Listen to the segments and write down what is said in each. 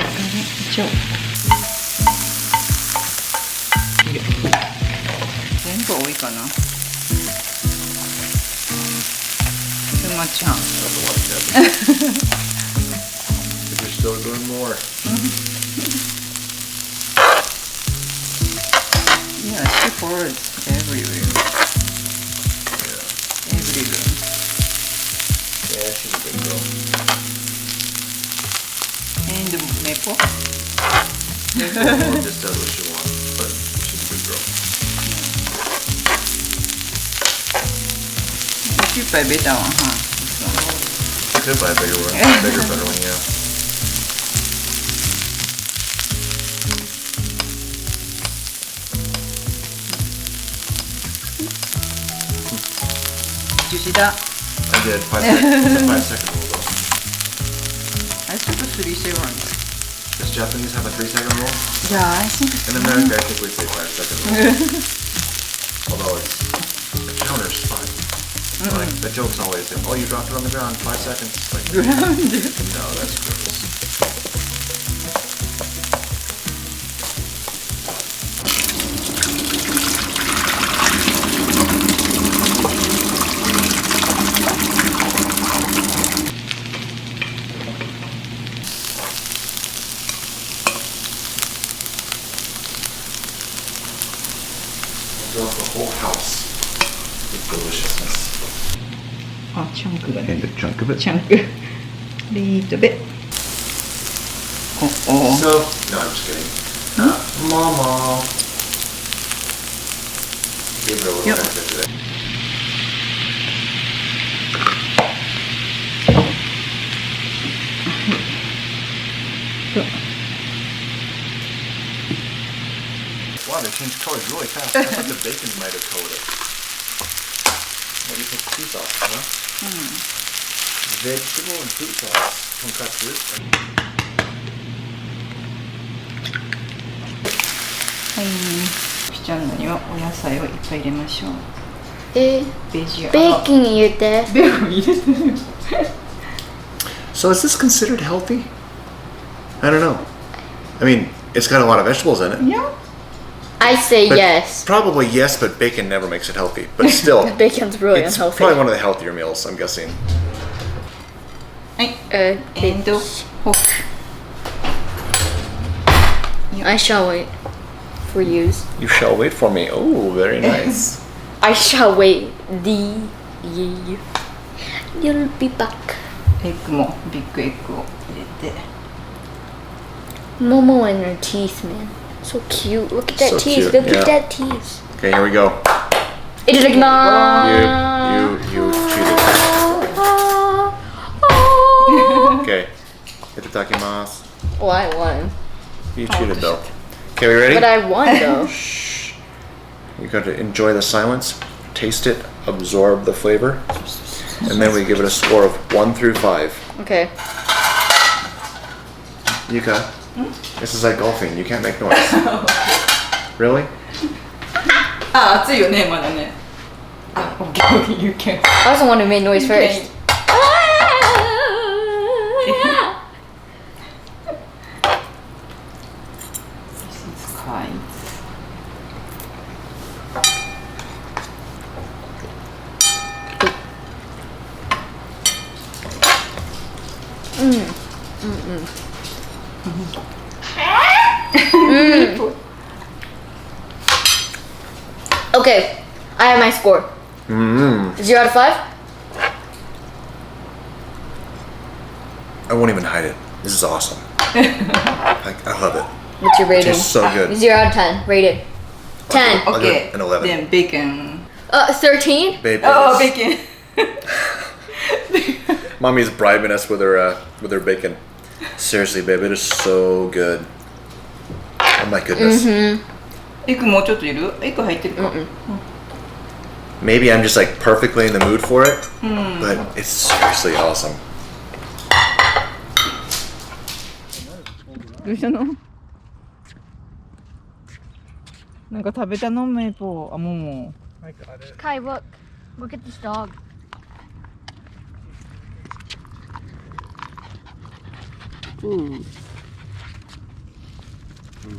一応全部多いかな。つまちゃん。You're still doing more. Yeah, she pours everywhere. Everywhere. Yeah, she's a good girl. And Maple? Maple just does what she wants, but she's a good girl. You should buy better one, huh? I could buy a bigger one, better one, yeah. Did you see that? I did. 5 seconds. It's a 5-second rule, though. I took a 3 seconds. Does Japanese have a 3-second rule? Yeah, I think In America, I think we say 5-second rule. Although the counter's fine. Like, the joke's always, oh, you dropped it on the ground, 5 seconds. Like, no, that's gross. Fill up the whole house with deliciousness. あ、チャンクがね。And a chunk of it. チャンク。リートベ。お、お。 So, no, I'm just kidding. Mama. Give it a little Yep. benefit today. Wow, they changed colors really fast. I thought the bacon might have colored it. What do you think? Fruit sauce, huh? Vegetable and fruit sauce. Tonkatsu. はい。ピチャンナにはお野菜をいっぱい入れましょう。ベベジーキン入れて。ベーコン入れてる。 So is this considered healthy? I don't know. I mean, it's got a lot of vegetables in it. Yeah. I say But yes. Probably yes, but bacon never makes it healthy. But still, Bacon's really it's unhealthy. probably one of the healthier meals, I'm guessing. はい。エンドフォーク。 I shall wait for yous. You shall wait for me. Oh, very nice. I shall wait. Ye. You'll be back. エッグもビッグエッグを入れて。 Momo and her teeth, man. So cute. Look at that So teeth. cute, Look yeah. at that teeth. Okay, here we go. Itadakimasu. You cheated. Okay. Itadakimasu. Well, I won. You cheated though. Okay, we ready? But I won though. Shh. You got to enjoy the silence, taste it, absorb the flavor, and then we give it a score of 1 through 5. Okay. Yuka, this is like golfing. You can't make noise. Really? あ、熱いよね、まだね。あ、OK, you can. I was the one who made noise first. This is kind. Okay, I have my score. 0 out of 5? I won't even hide it. This is awesome. I love it. What's your rating? It's so good. 0 out of 10. Rated. 10. I'll give Okay, it an 11. then bacon. 13? Babe, Oh, this- bacon. Mommy's bribing us with her bacon. Seriously, babe, it is so good. Oh my goodness. エッグもうちょっといる？エッグ入ってるか。 Maybe I'm just like perfectly in the mood for it, but it's seriously awesome. どうしたの？なんか食べたのメイポー。あ、もも。 Kai, look. Look at this dog. ちょ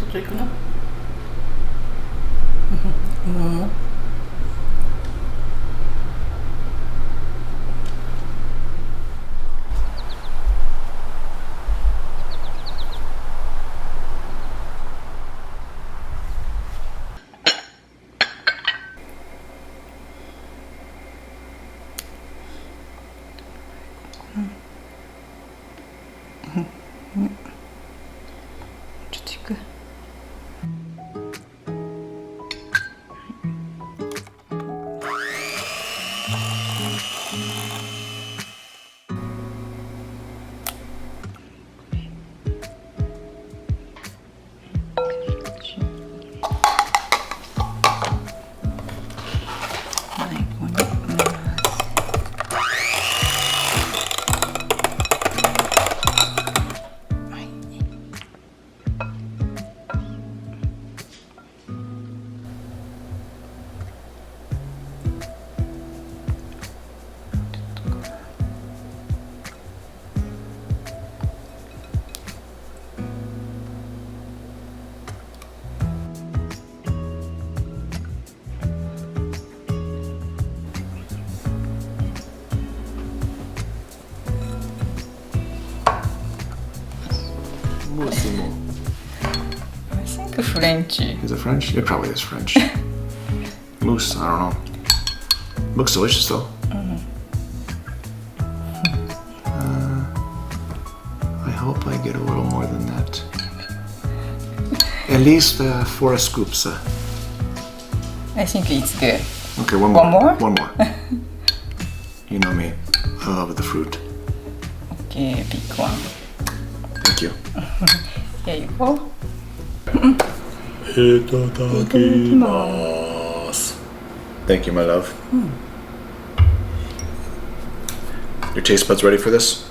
っと行くな。もうちょっと行く。I think French. Is it French? It probably is French. Mousse, I don't know. Looks delicious though. I hope I get a little more than that. At least 4 scoops. I think it's good. Okay, one more. One more? One more. You know me. I love the fruit. Okay, pick one. Thank you. Here you go. Thank you, my love. Your taste buds ready for this?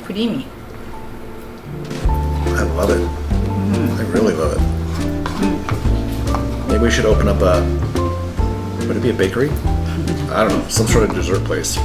クリーミー。 I love it. I really love it. Maybe we should open up a, would it be a bakery? I don't know, some sort of dessert place.